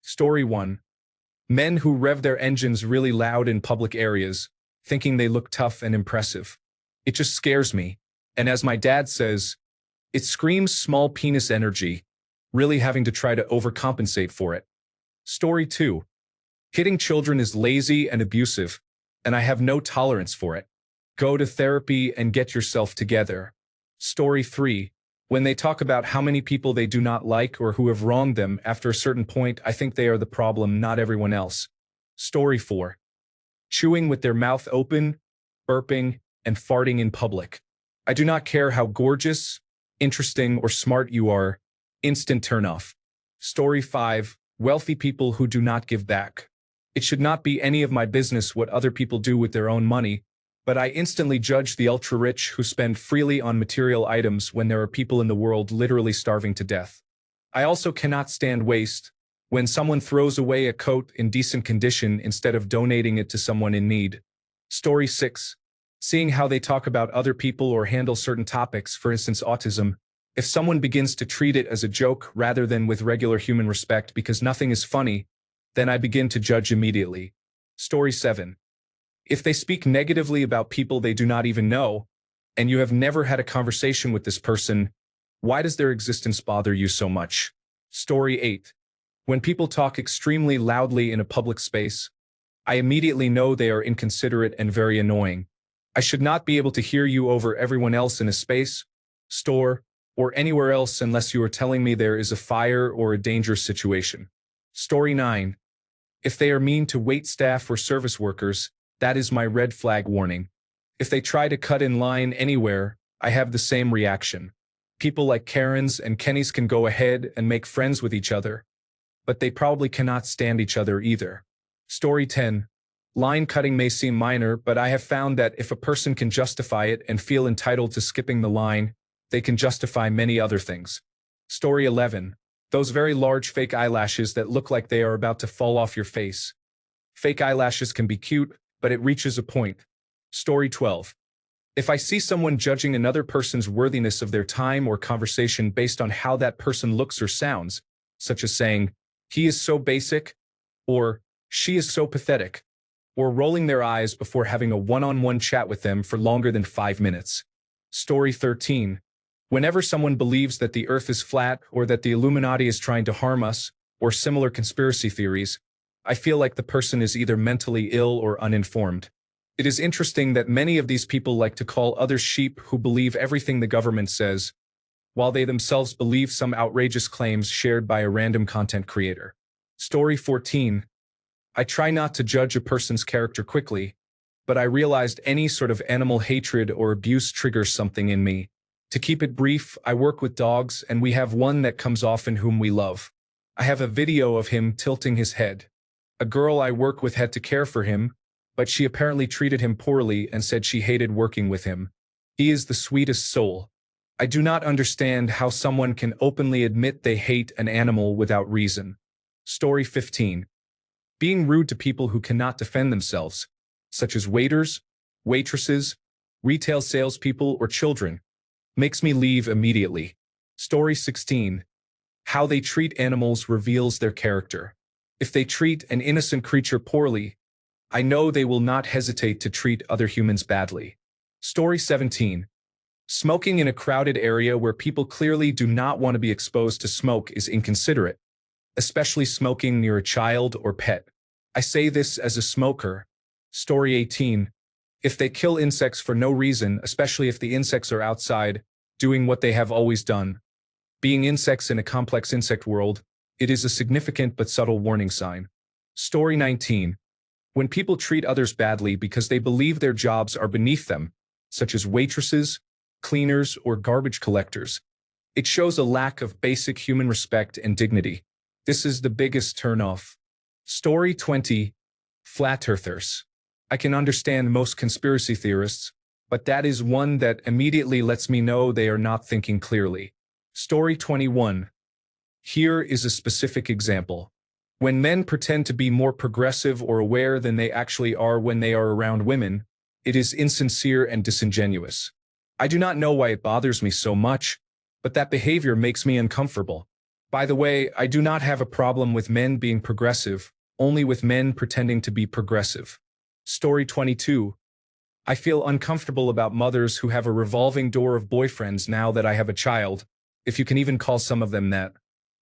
Story 1. Men who rev their engines really loud in public areas, thinking they look tough and impressive. It just scares me. And as my dad says, it screams small penis energy, really having to try to overcompensate for it. Story 2. Hitting children is lazy and abusive, and I have no tolerance for it. Go to therapy and get yourself together. Story 3. When they talk about how many people they do not like or who have wronged them, after a certain point, I think they are the problem, not everyone else. Story 4. Chewing with their mouth open, burping, and farting in public. I do not care how gorgeous, interesting, or smart you are, instant turnoff. Story 5. Wealthy people who do not give back. It should not be any of my business what other people do with their own money, but I instantly judge the ultra-rich who spend freely on material items when there are people in the world literally starving to death. I also cannot stand waste. When someone throws away a coat in decent condition instead of donating it to someone in need. Story 6. Seeing how they talk about other people or handle certain topics, for instance autism. If someone begins to treat it as a joke rather than with regular human respect because nothing is funny, then I begin to judge immediately. Story 7. If they speak negatively about people they do not even know, and you have never had a conversation with this person, why does their existence bother you so much? Story 8. When people talk extremely loudly in a public space, I immediately know they are inconsiderate and very annoying. I should not be able to hear you over everyone else in a space, store, or anywhere else unless you are telling me there is a fire or a dangerous situation. Story 9. If they are mean to wait staff or service workers, that is my red flag warning. If they try to cut in line anywhere, I have the same reaction. People like Karens and Kennys can go ahead and make friends with each other, but they probably cannot stand each other either. Story 10. Line cutting may seem minor, but I have found that if a person can justify it and feel entitled to skipping the line, they can justify many other things. Story 11. Those very large fake eyelashes that look like they are about to fall off your face. Fake eyelashes can be cute, but it reaches a point. Story 12. If I see someone judging another person's worthiness of their time or conversation based on how that person looks or sounds, such as saying, he is so basic, or she is so pathetic, or rolling their eyes before having a one-on-one chat with them for longer than 5 minutes. Story 13. Whenever someone believes that the earth is flat or that the Illuminati is trying to harm us, or similar conspiracy theories, I feel like the person is either mentally ill or uninformed. It is interesting that many of these people like to call others sheep who believe everything the government says, while they themselves believe some outrageous claims shared by a random content creator. Story 14. I try not to judge a person's character quickly, but I realized any sort of animal hatred or abuse triggers something in me. To keep it brief, I work with dogs and we have one that comes often whom we love. I have a video of him tilting his head. A girl I work with had to care for him, but she apparently treated him poorly and said she hated working with him. He is the sweetest soul. I do not understand how someone can openly admit they hate an animal without reason. Story 15. Being rude to people who cannot defend themselves, such as waiters, waitresses, retail salespeople, or children, makes me leave immediately. Story 16. How they treat animals reveals their character. If they treat an innocent creature poorly, I know they will not hesitate to treat other humans badly. Story 17. Smoking in a crowded area where people clearly do not want to be exposed to smoke is inconsiderate, especially smoking near a child or pet. I say this as a smoker. Story 18. If they kill insects for no reason, especially if the insects are outside, doing what they have always done, being insects in a complex insect world, it is a significant but subtle warning sign. Story 19. When people treat others badly because they believe their jobs are beneath them, such as waitresses, cleaners, or garbage collectors, it shows a lack of basic human respect and dignity. This is the biggest turnoff. Story 20. Flat Earthers. I can understand most conspiracy theorists, but that is one that immediately lets me know they are not thinking clearly. Story 21. Here is a specific example. When men pretend to be more progressive or aware than they actually are when they are around women, it is insincere and disingenuous. I do not know why it bothers me so much, but that behavior makes me uncomfortable. By the way, I do not have a problem with men being progressive, only with men pretending to be progressive. Story 22. I feel uncomfortable about mothers who have a revolving door of boyfriends now that I have a child, if you can even call some of them that.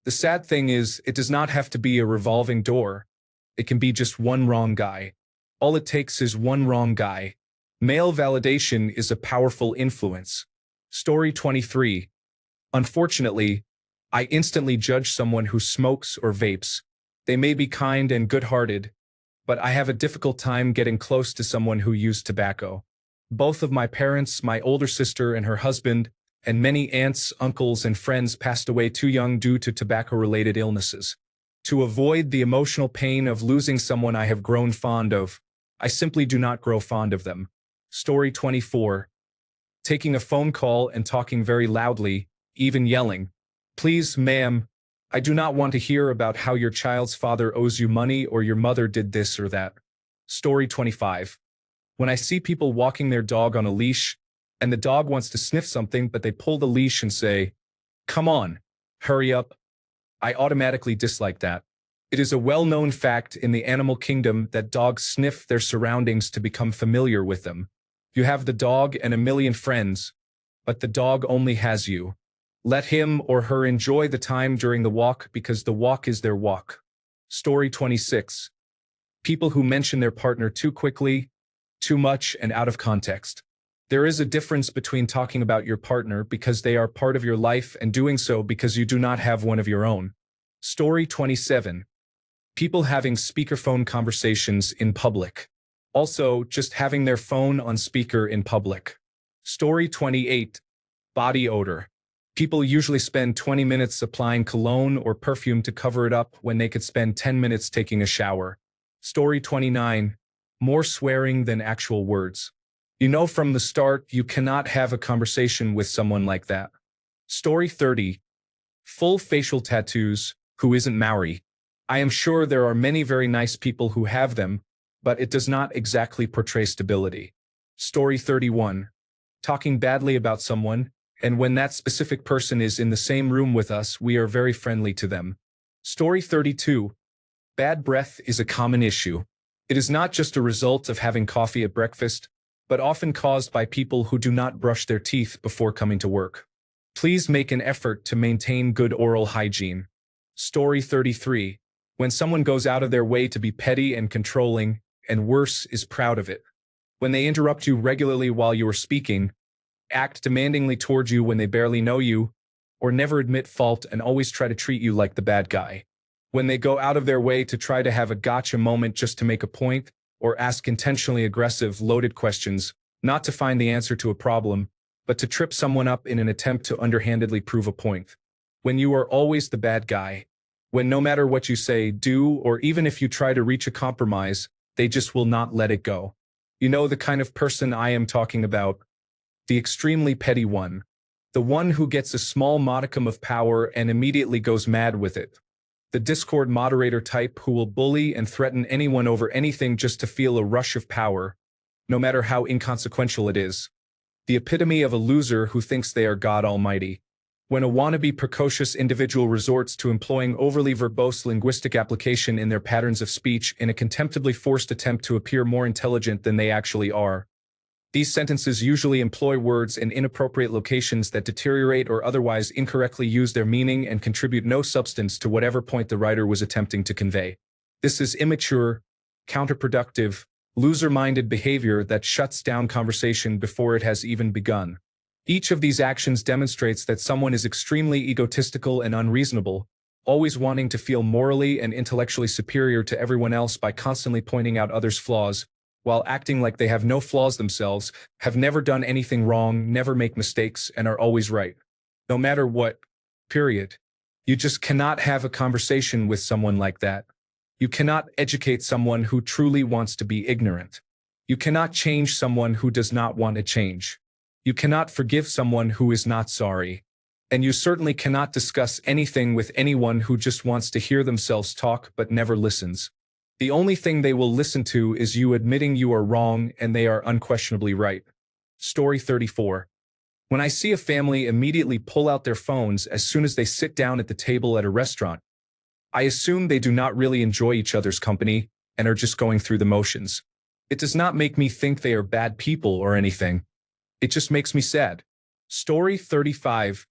The sad thing is, it does not have to be a revolving door. It can be just one wrong guy. All it takes is one wrong guy. Male validation is a powerful influence. Story 23. Unfortunately, I instantly judge someone who smokes or vapes. They may be kind and good-hearted, but I have a difficult time getting close to someone who used tobacco. Both of my parents, my older sister and her husband, and many aunts, uncles, and friends passed away too young due to tobacco-related illnesses. To avoid the emotional pain of losing someone I have grown fond of, I simply do not grow fond of them. Story 24. Taking a phone call and talking very loudly, even yelling. Please, ma'am, I do not want to hear about how your child's father owes you money or your mother did this or that. Story 25. When I see people walking their dog on a leash, and the dog wants to sniff something but they pull the leash and say, "Come on, hurry up," I automatically dislike that. It is a well-known fact in the animal kingdom that dogs sniff their surroundings to become familiar with them. You have the dog and a million friends, but the dog only has you. Let him or her enjoy the time during the walk because the walk is their walk. Story 26. People who mention their partner too quickly, too much, and out of context. There is a difference between talking about your partner because they are part of your life and doing so because you do not have one of your own. Story 27. People having speakerphone conversations in public. Also, just having their phone on speaker in public. Story 28. Body odor. People usually spend 20 minutes applying cologne or perfume to cover it up when they could spend 10 minutes taking a shower. Story 29. More swearing than actual words. You know from the start you cannot have a conversation with someone like that. Story 30. Full facial tattoos, who isn't Maori? I am sure there are many very nice people who have them, but it does not exactly portray stability. Story 31. Talking badly about someone, and when that specific person is in the same room with us, we are very friendly to them. Story 32. Bad breath is a common issue. It is not just a result of having coffee at breakfast, but often caused by people who do not brush their teeth before coming to work. Please make an effort to maintain good oral hygiene. Story 33. When someone goes out of their way to be petty and controlling, and worse, is proud of it. When they interrupt you regularly while you are speaking, act demandingly towards you when they barely know you, or never admit fault and always try to treat you like the bad guy. When they go out of their way to try to have a gotcha moment just to make a point, or ask intentionally aggressive, loaded questions, not to find the answer to a problem, but to trip someone up in an attempt to underhandedly prove a point. When you are always the bad guy. When no matter what you say, do, or even if you try to reach a compromise, they just will not let it go. You know the kind of person I am talking about. The extremely petty one. The one who gets a small modicum of power and immediately goes mad with it. The Discord moderator type who will bully and threaten anyone over anything just to feel a rush of power, no matter how inconsequential it is. The epitome of a loser who thinks they are God Almighty. When a wannabe precocious individual resorts to employing overly verbose linguistic application in their patterns of speech in a contemptibly forced attempt to appear more intelligent than they actually are. These sentences usually employ words in inappropriate locations that deteriorate or otherwise incorrectly use their meaning and contribute no substance to whatever point the writer was attempting to convey. This is immature, counterproductive, loser-minded behavior that shuts down conversation before it has even begun. Each of these actions demonstrates that someone is extremely egotistical and unreasonable, always wanting to feel morally and intellectually superior to everyone else by constantly pointing out others' flaws, while acting like they have no flaws themselves, have never done anything wrong, never make mistakes, and are always right. No matter what, period. You just cannot have a conversation with someone like that. You cannot educate someone who truly wants to be ignorant. You cannot change someone who does not want to change. You cannot forgive someone who is not sorry. And you certainly cannot discuss anything with anyone who just wants to hear themselves talk but never listens. The only thing they will listen to is you admitting you are wrong and they are unquestionably right. Story 34. When I see a family immediately pull out their phones as soon as they sit down at the table at a restaurant, I assume they do not really enjoy each other's company and are just going through the motions. It does not make me think they are bad people or anything. It just makes me sad. Story 35.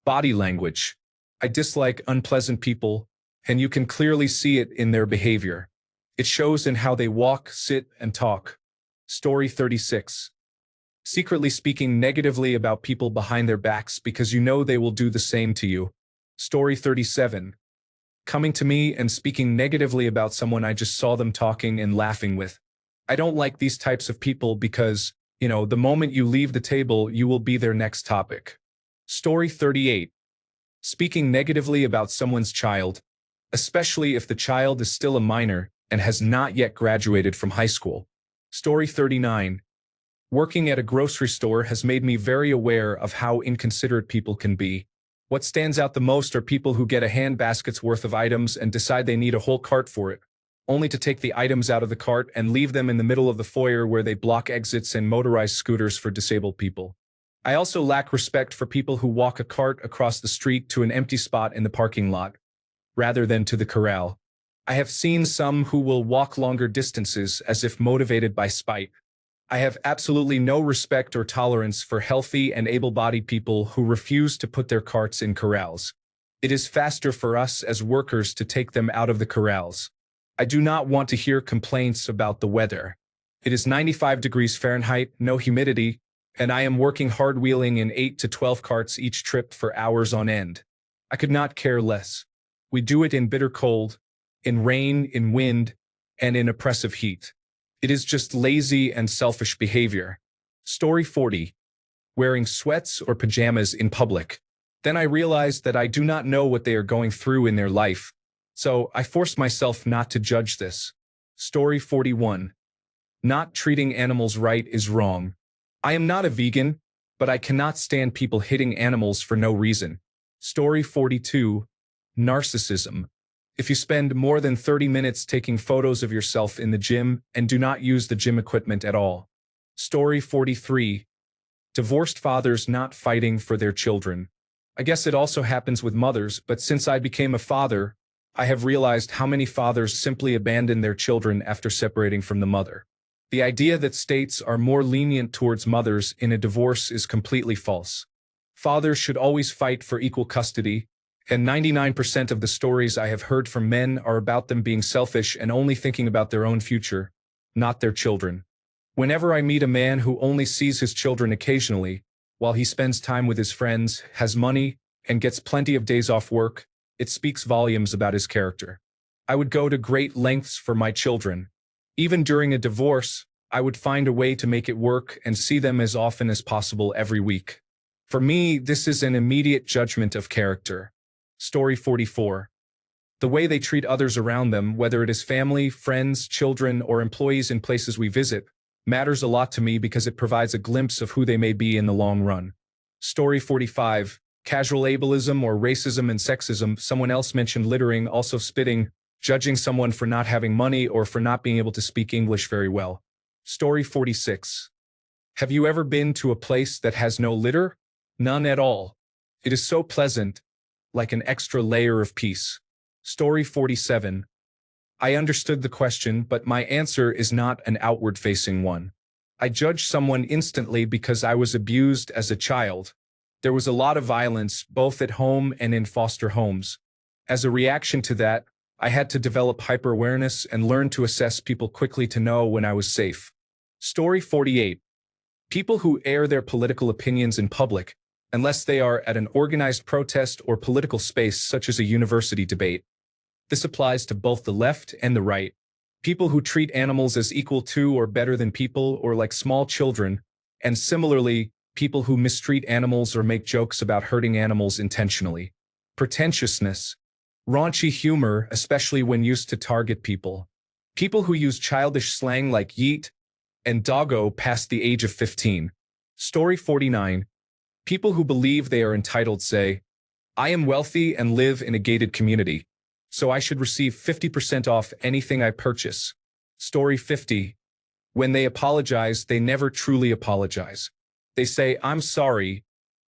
Body language. I dislike unpleasant people, and you can clearly see it in their behavior. It shows in how they walk, sit, and talk. Story 36. Secretly speaking negatively about people behind their backs because you know they will do the same to you. Story 37. Coming to me and speaking negatively about someone I just saw them talking and laughing with. I don't like these types of people because, the moment you leave the table, you will be their next topic. Story 38. Speaking negatively about someone's child, especially if the child is still a minor and has not yet graduated from high school. Story 39. Working at a grocery store has made me very aware of how inconsiderate people can be. What stands out the most are people who get a handbasket's worth of items and decide they need a whole cart for it, only to take the items out of the cart and leave them in the middle of the foyer where they block exits and motorized scooters for disabled people. I also lack respect for people who walk a cart across the street to an empty spot in the parking lot, rather than to the corral. I have seen some who will walk longer distances as if motivated by spite. I have absolutely no respect or tolerance for healthy and able-bodied people who refuse to put their carts in corrals. It is faster for us as workers to take them out of the corrals. I do not want to hear complaints about the weather. It is 95 degrees Fahrenheit, no humidity, and I am working hard wheeling in 8 to 12 carts each trip for hours on end. I could not care less. We do it in bitter cold, in rain, in wind, and in oppressive heat. It is just lazy and selfish behavior. Story 40. Wearing sweats or pajamas in public. Then I realized that I do not know what they are going through in their life, so I forced myself not to judge this. Story 41. Not treating animals right is wrong. I am not a vegan, but I cannot stand people hitting animals for no reason. Story 42. Narcissism. If you spend more than 30 minutes taking photos of yourself in the gym and do not use the gym equipment at all. Story 43. Divorced fathers not fighting for their children. I guess it also happens with mothers, but since I became a father, I have realized how many fathers simply abandon their children after separating from the mother. The idea that states are more lenient towards mothers in a divorce is completely false. Fathers should always fight for equal custody, and 99% of the stories I have heard from men are about them being selfish and only thinking about their own future, not their children. Whenever I meet a man who only sees his children occasionally, while he spends time with his friends, has money, and gets plenty of days off work, it speaks volumes about his character. I would go to great lengths for my children. Even during a divorce, I would find a way to make it work and see them as often as possible every week. For me, this is an immediate judgment of character. Story 44. The way they treat others around them, whether it is family, friends, children, or employees in places we visit, matters a lot to me because it provides a glimpse of who they may be in the long run. Story 45. Casual ableism or racism and sexism. Someone else mentioned littering, also spitting, judging someone for not having money or for not being able to speak English very well. Story 46. Have you ever been to a place that has no litter? None at all. It is so pleasant, like an extra layer of peace. Story 47. I understood the question, but my answer is not an outward-facing one. I judge someone instantly because I was abused as a child. There was a lot of violence, both at home and in foster homes. As a reaction to that, I had to develop hyper-awareness and learn to assess people quickly to know when I was safe. Story 48. People who air their political opinions in public, unless they are at an organized protest or political space such as a university debate. This applies to both the left and the right. People who treat animals as equal to or better than people or like small children, and similarly, people who mistreat animals or make jokes about hurting animals intentionally. Pretentiousness. Raunchy humor, especially when used to target people. People who use childish slang like yeet and doggo past the age of 15. Story 49. People who believe they are entitled say, I am wealthy and live in a gated community, so I should receive 50% off anything I purchase. Story 50. When they apologize, they never truly apologize. They say, I'm sorry,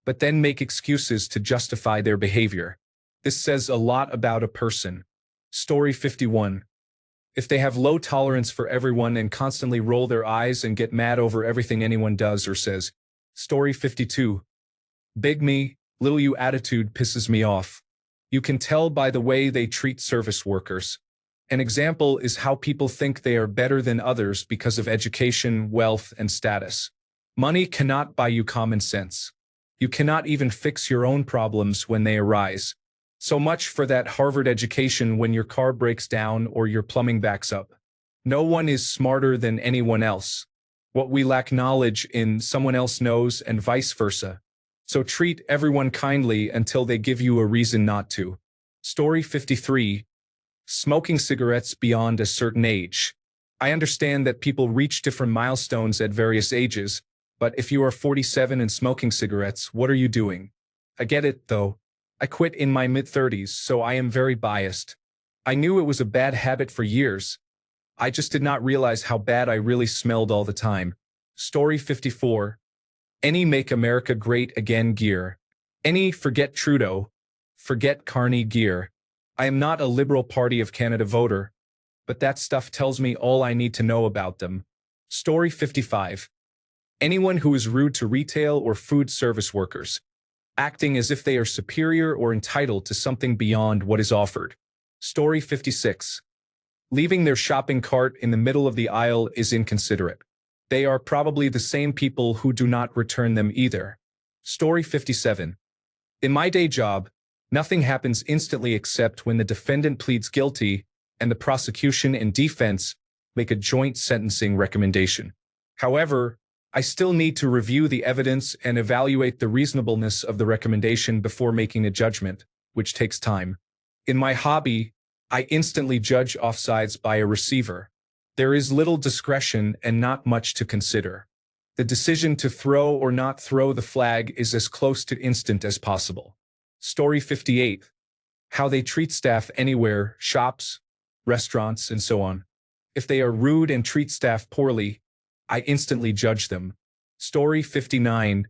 but then make excuses to justify their behavior. This says a lot about a person. Story 51. If they have low tolerance for everyone and constantly roll their eyes and get mad over everything anyone does or says. Story 52. Big me, little you attitude pisses me off. You can tell by the way they treat service workers. An example is how people think they are better than others because of education, wealth, and status. Money cannot buy you common sense. You cannot even fix your own problems when they arise. So much for that Harvard education when your car breaks down or your plumbing backs up. No one is smarter than anyone else. What we lack knowledge in, someone else knows, and vice versa. So treat everyone kindly until they give you a reason not to. Story 53. Smoking cigarettes beyond a certain age. I understand that people reach different milestones at various ages, but if you are 47 and smoking cigarettes, what are you doing? I get it, though. I quit in my mid-30s, so I am very biased. I knew it was a bad habit for years. I just did not realize how bad I really smelled all the time. Story 54. Any Make America Great Again gear. Any Forget Trudeau, Forget Carney gear. I am not a Liberal Party of Canada voter, but that stuff tells me all I need to know about them. Story 55. Anyone who is rude to retail or food service workers, acting as if they are superior or entitled to something beyond what is offered. Story 56. Leaving their shopping cart in the middle of the aisle is inconsiderate. They are probably the same people who do not return them either. Story 57. In my day job, nothing happens instantly except when the defendant pleads guilty and the prosecution and defense make a joint sentencing recommendation. However, I still need to review the evidence and evaluate the reasonableness of the recommendation before making a judgment, which takes time. In my hobby, I instantly judge offsides by a receiver. There is little discretion and not much to consider. The decision to throw or not throw the flag is as close to instant as possible. Story 58. How they treat staff anywhere, shops, restaurants, and so on. If they are rude and treat staff poorly, I instantly judge them. Story 59.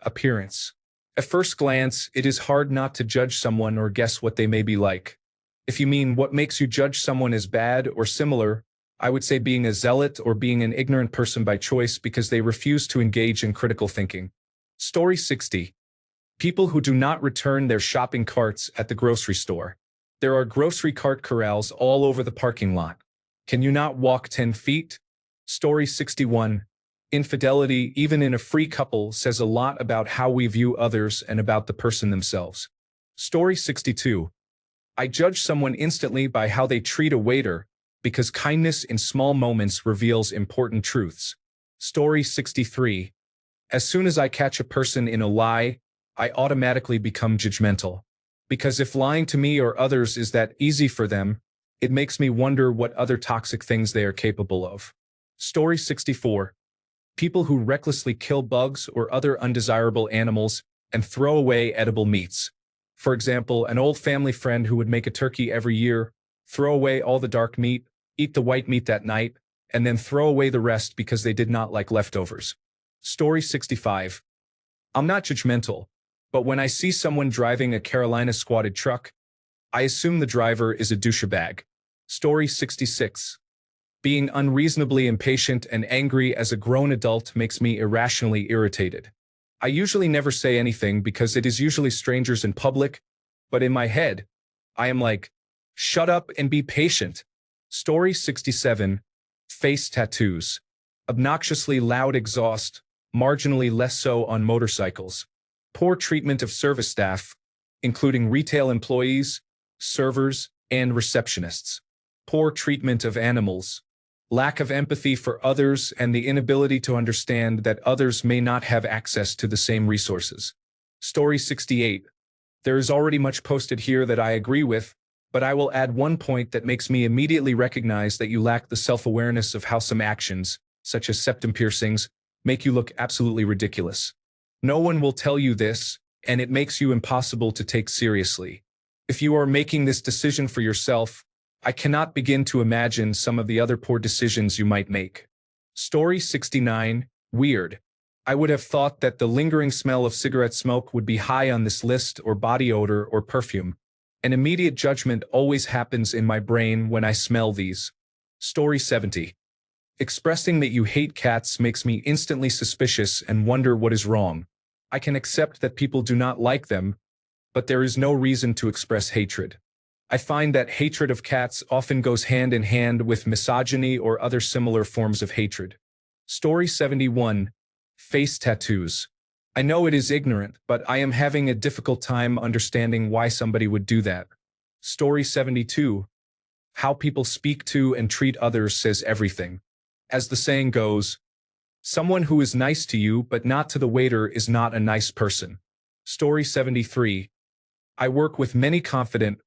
Appearance. At first glance, it is hard not to judge someone or guess what they may be like. If you mean what makes you judge someone as bad or similar, I would say being a zealot or being an ignorant person by choice because they refuse to engage in critical thinking. Story 60. People who do not return their shopping carts at the grocery store. There are grocery cart corrals all over the parking lot. Can you not walk 10 feet? Story 61. Infidelity, even in a free couple, says a lot about how we view others and about the person themselves. Story 62. I judge someone instantly by how they treat a waiter, because kindness in small moments reveals important truths. Story 63. As soon as I catch a person in a lie, I automatically become judgmental. Because if lying to me or others is that easy for them, it makes me wonder what other toxic things they are capable of. Story 64. People who recklessly kill bugs or other undesirable animals and throw away edible meats. For example, an old family friend who would make a turkey every year, throw away all the dark meat, eat the white meat that night, and then throw away the rest because they did not like leftovers. Story 65. I'm not judgmental, but when I see someone driving a Carolina squatted truck, I assume the driver is a douchebag. Story 66. Being unreasonably impatient and angry as a grown adult makes me irrationally irritated. I usually never say anything because it is usually strangers in public, but in my head, I am like, shut up and be patient. Story 67. Face tattoos. Obnoxiously loud exhaust, marginally less so on motorcycles. Poor treatment of service staff, including retail employees, servers, and receptionists. Poor treatment of animals. Lack of empathy for others and the inability to understand that others may not have access to the same resources. Story 68. There is already much posted here that I agree with, but I will add one point that makes me immediately recognize that you lack the self-awareness of how some actions, such as septum piercings, make you look absolutely ridiculous. No one will tell you this, and it makes you impossible to take seriously. If you are making this decision for yourself, I cannot begin to imagine some of the other poor decisions you might make. Story 69. Weird. I would have thought that the lingering smell of cigarette smoke would be high on this list, or body odor or perfume. An immediate judgment always happens in my brain when I smell these. Story 70. Expressing that you hate cats makes me instantly suspicious and wonder what is wrong. I can accept that people do not like them, but there is no reason to express hatred. I find that hatred of cats often goes hand in hand with misogyny or other similar forms of hatred. Story 71. Face tattoos. I know it is ignorant, but I am having a difficult time understanding why somebody would do that. Story 72. How people speak to and treat others says everything. As the saying goes, someone who is nice to you but not to the waiter is not a nice person. Story 73. I work with many confident,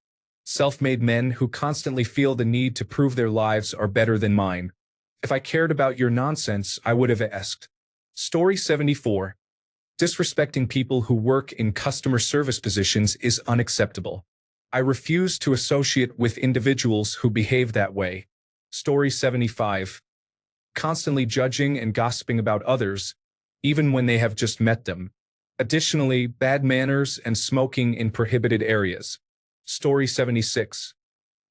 self-made men who constantly feel the need to prove their lives are better than mine. If I cared about your nonsense, I would have asked. Story 74. Disrespecting people who work in customer service positions is unacceptable. I refuse to associate with individuals who behave that way. Story 75. Constantly judging and gossiping about others, even when they have just met them. Additionally, bad manners and smoking in prohibited areas. Story 76.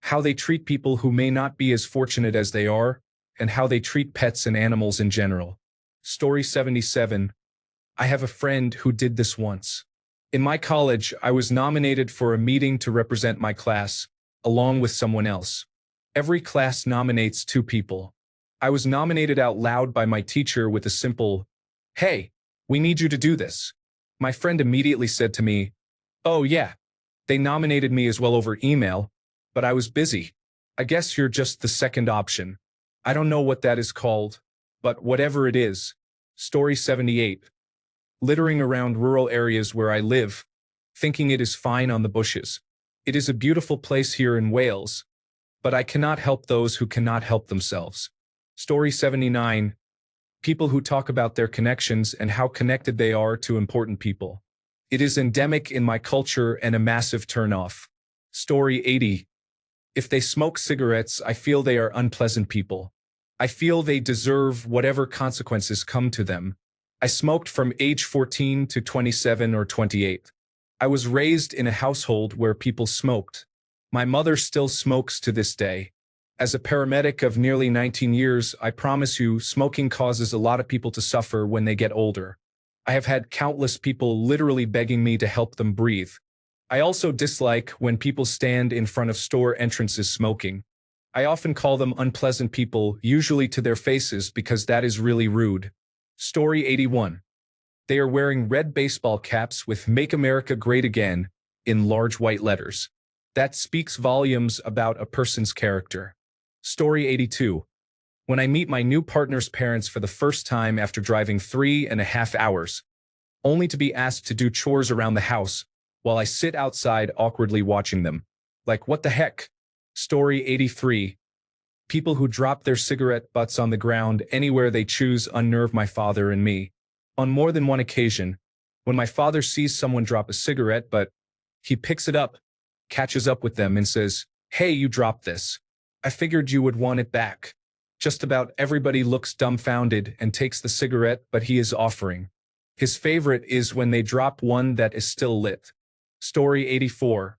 How they treat people who may not be as fortunate as they are, and how they treat pets and animals in general. Story 77. I have a friend who did this once. In my college, I was nominated for a meeting to represent my class, along with someone else. Every class nominates 2 people. I was nominated out loud by my teacher with a simple, "Hey, we need you to do this." My friend immediately said to me, "Oh yeah, they nominated me as well over email, but I was busy. I guess you're just the second option." I don't know what that is called, but whatever it is. Story 78. Littering around rural areas where I live, thinking it is fine on the bushes. It is a beautiful place here in Wales, but I cannot help those who cannot help themselves. Story 79. People who talk about their connections and how connected they are to important people. It is endemic in my culture and a massive turnoff. Story 80. If they smoke cigarettes, I feel they are unpleasant people. I feel they deserve whatever consequences come to them. I smoked from age 14 to 27 or 28. I was raised in a household where people smoked. My mother still smokes to this day. As a paramedic of nearly 19 years, I promise you, smoking causes a lot of people to suffer when they get older. I have had countless people literally begging me to help them breathe. I also dislike when people stand in front of store entrances smoking. I often call them unpleasant people, usually to their faces, because that is really rude. Story 81. They are wearing red baseball caps with "Make America Great Again" in large white letters. That speaks volumes about a person's character. Story 82. When I meet my new partner's parents for the first time after driving 3.5 hours, only to be asked to do chores around the house while I sit outside awkwardly watching them. Like, what the heck? Story 83. People who drop their cigarette butts on the ground anywhere they choose unnerve my father and me. On more than one occasion, when my father sees someone drop a cigarette butt, he picks it up, catches up with them and says, "Hey, you dropped this. I figured you would want it back." Just about everybody looks dumbfounded and takes the cigarette but he is offering. His favorite is when they drop one that is still lit. Story 84.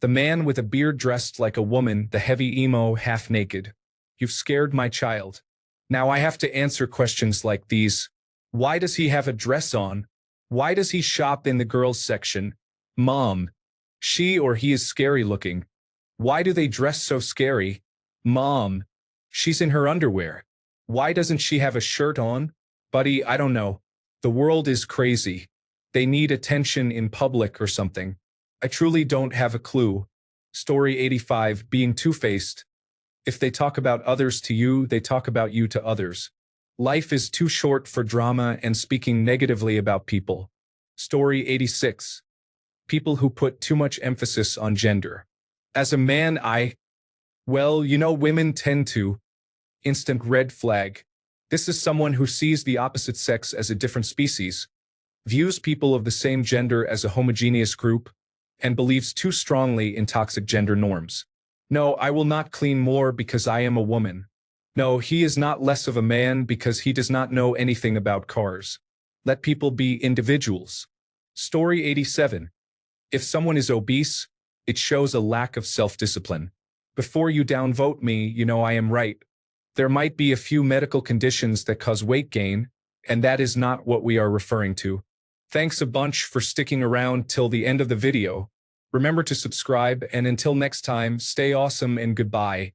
The man with a beard dressed like a woman, the heavy emo, half naked. You've scared my child. Now I have to answer questions like these. Why does he have a dress on? Why does he shop in the girls section? Mom. She or he is scary looking. Why do they dress so scary? Mom. She's in her underwear. Why doesn't she have a shirt on? Buddy, I don't know. The world is crazy. They need attention in public or something. I truly don't have a clue. Story 85. Being two-faced. If they talk about others to you, they talk about you to others. Life is too short for drama and speaking negatively about people. Story 86. People who put too much emphasis on gender. As a man, well, you know, women tend to. Instant red flag. This is someone who sees the opposite sex as a different species, views people of the same gender as a homogeneous group, and believes too strongly in toxic gender norms. No, I will not clean more because I am a woman. No, he is not less of a man because he does not know anything about cars. Let people be individuals. Story 87. If someone is obese, it shows a lack of self-discipline. Before you downvote me, you know I am right. There might be a few medical conditions that cause weight gain, and that is not what we are referring to. Thanks a bunch for sticking around till the end of the video. Remember to subscribe, and until next time, stay awesome and goodbye.